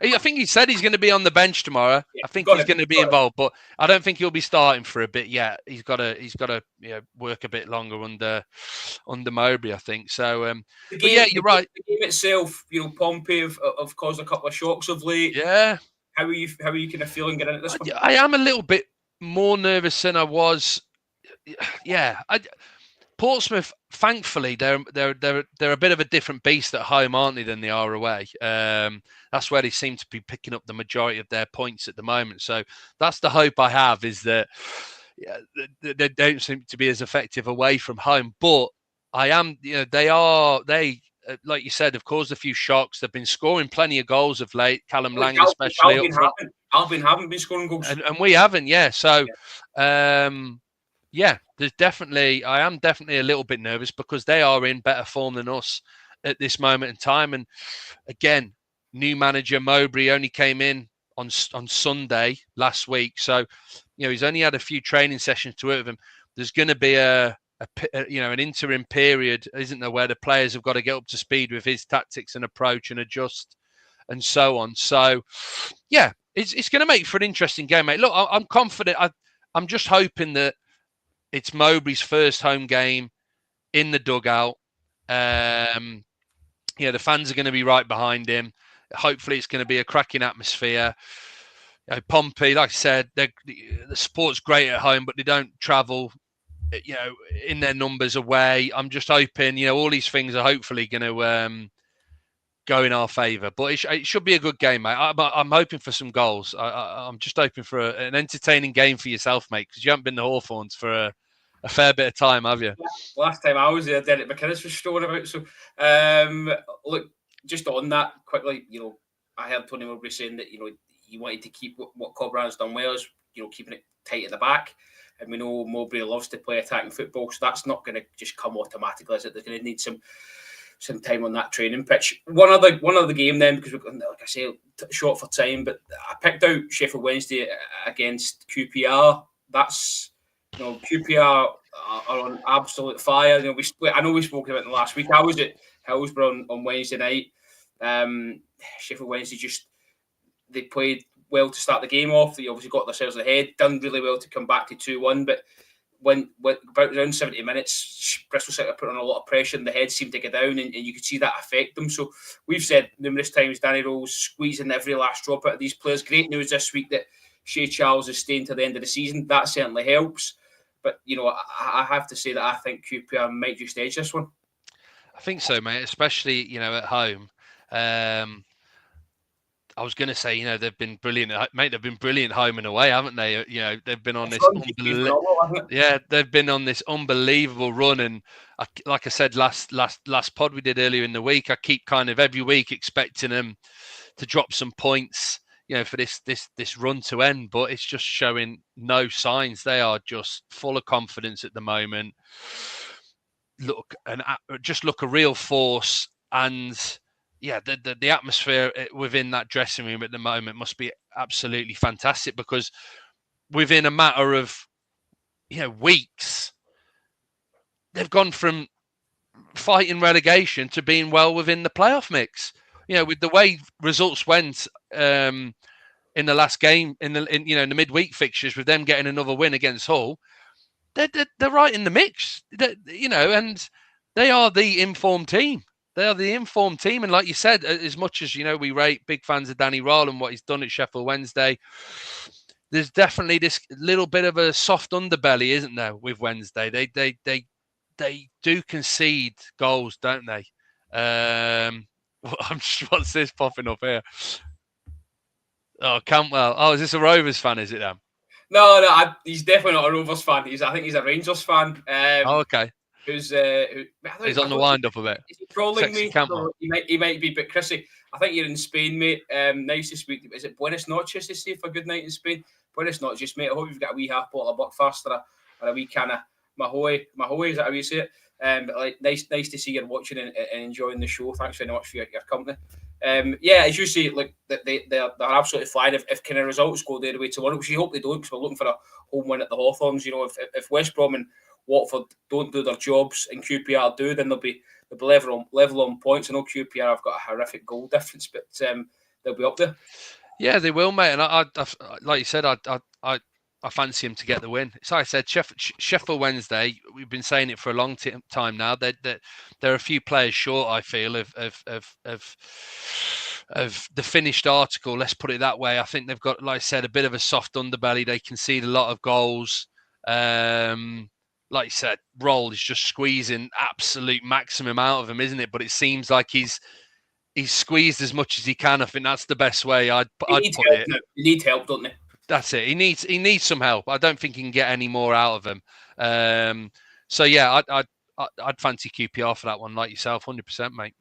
I think he said he's going to be on the bench tomorrow. Yeah, I think he's going to be involved, but I don't think he'll be starting for a bit yet. He's got to work a bit longer under Mowbray, I think. So, but yeah, you're right. The game itself, Pompey have caused a couple of shocks of late. Yeah. How are you kind of feeling getting into this one? I am a little bit more nervous than I was. Yeah. Portsmouth, thankfully, they're a bit of a different beast at home, aren't they, than they are away. That's where they seem to be picking up the majority of their points at the moment. So that's the hope I have, is that they don't seem to be as effective away from home. But I am, they like you said, have caused a few shocks. They've been scoring plenty of goals of late. Callum Lang especially. Albion haven't been scoring goals, and we haven't. Yeah, so. Yeah, I am definitely a little bit nervous because they are in better form than us at this moment in time. And again, new manager Mowbray only came in on Sunday last week. So, he's only had a few training sessions to work with him. There's going to be an interim period, isn't there, where the players have got to get up to speed with his tactics and approach and adjust and so on. So, yeah, it's going to make for an interesting game, mate. Look, I'm confident. I'm just hoping that it's Mowbray's first home game in the dugout. The fans are going to be right behind him. Hopefully, it's going to be a cracking atmosphere. Pompey, like I said, the support's great at home, but they don't travel, in their numbers away. I'm just hoping, all these things are hopefully going to go in our favour. But it should be a good game, mate. I'm hoping for some goals. I'm just hoping for an entertaining game for yourself, mate, because you haven't been to Hawthorns for a fair bit of time, have you? Last time I was there, Derek McInnes was strolling about. So, look, just on that quickly, I heard Tony Mowbray saying that, he wanted to keep what Cobran's done well is, keeping it tight at the back. And we know Mowbray loves to play attacking football, so that's not going to just come automatically, is it? They're going to need some time on that training pitch. One other game then, because we're, like I say, short for time, but I picked out Sheffield Wednesday against QPR. That's, QPR are on absolute fire. I know we spoke about it last week. I was at Hillsborough on Wednesday night. Sheffield Wednesday they played well to start the game off. They obviously got themselves ahead, done really well to come back to 2-1, but when about around 70 minutes, Bristol City put on a lot of pressure and the heads seemed to go down, and you could see that affect them. So we've said numerous times, Danny Rose squeezing every last drop out of these players. Great news this week that Shea Charles is staying to the end of the season. That certainly helps. But, I have to say that I think QPR might just edge this one. I think so, mate, especially, at home. I was going to say, they've been brilliant, mate. They've been brilliant home and away, haven't they? They've been on this. They've been on this unbelievable run, and like I said last pod we did earlier in the week, I keep kind of every week expecting them to drop some points, for this run to end, but it's just showing no signs. They are just full of confidence at the moment. Look a real force, and the atmosphere within that dressing room at the moment must be absolutely fantastic, because within a matter of weeks, they've gone from fighting relegation to being well within the playoff mix. With the way results went in the last game in the midweek fixtures, with them getting another win against Hull, they're right in the mix. And they are the informed team. They are the informed team, and like you said, as much as we rate big fans of Danny Rowell and what he's done at Sheffield Wednesday, there's definitely this little bit of a soft underbelly, isn't there, with Wednesday? They do concede goals, don't they? What's this popping up here? Oh, Cantwell. Oh, is this a Rovers fan? Is it then? No, he's definitely not a Rovers fan. I think he's a Rangers fan. Okay. He's on the wind up a bit. Is he trolling me? He might be, but Chrissy, I think you're in Spain, mate. Nice to speak. Is it Buenos noches to say for good night in Spain? Buenos noches, mate. I hope you've got a wee half bottle of Buckfast or a wee can of Mahoy. Mahoy, is that how you say it? But nice to see you're watching and enjoying the show. Thanks very much for your company. As you say, they're absolutely flying. If kind of results go their way tomorrow, which we hope they don't, because we're looking for a home win at the Hawthorns. If West Brom and Watford don't do their jobs and QPR do, then they'll be level on points. I know QPR have got a horrific goal difference, but they'll be up there. Yeah, they will, mate. And I like you said, I fancy him to get the win. So I said, Sheffield Wednesday. We've been saying it for a long time now. They're a few players short, I feel, of the finished article. Let's put it that way. I think they've got, like I said, a bit of a soft underbelly. They concede a lot of goals. Like you said, Roll is just squeezing absolute maximum out of him, isn't it? But it seems like he's squeezed as much as he can. I think that's the best way I'd put it. He needs help, don't they? That's it. He needs some help. I don't think he can get any more out of him. So yeah, I'd fancy QPR for that one, like yourself, 100%, mate.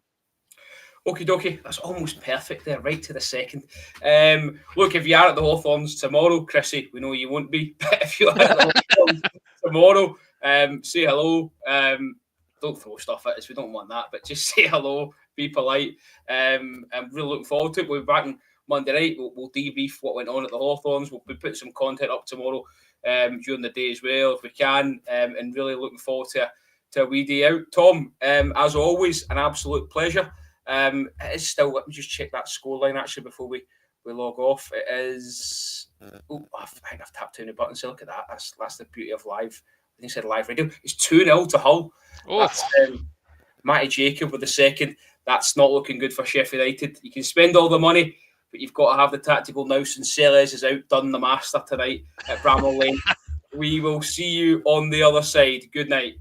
Okie dokie, that's almost perfect there, right to the second. Look, if you are at the Hawthorns tomorrow, Chrissy, we know you won't be, but if you are at the Hawthorns tomorrow, say hello. Don't throw stuff at us, we don't want that, but just say hello, be polite. I'm really looking forward to it. We'll be back on Monday night. We'll debrief what went on at the Hawthorns. We'll be putting some content up tomorrow during the day as well, if we can, and really looking forward to a wee day out. Tom, as always, an absolute pleasure. It is still, let me just check that scoreline actually before we log off. It is, I think I've tapped in the button, so look at that. That's the beauty of live. he said live radio. It's 2-0 to Hull. Oh. That's Matty Jacob with the second. That's not looking good for Sheffield United. You can spend all the money, but you've got to have the tactical nous, and Sellers has outdone the master tonight at Bramall Lane. We will see you on the other side. Good night.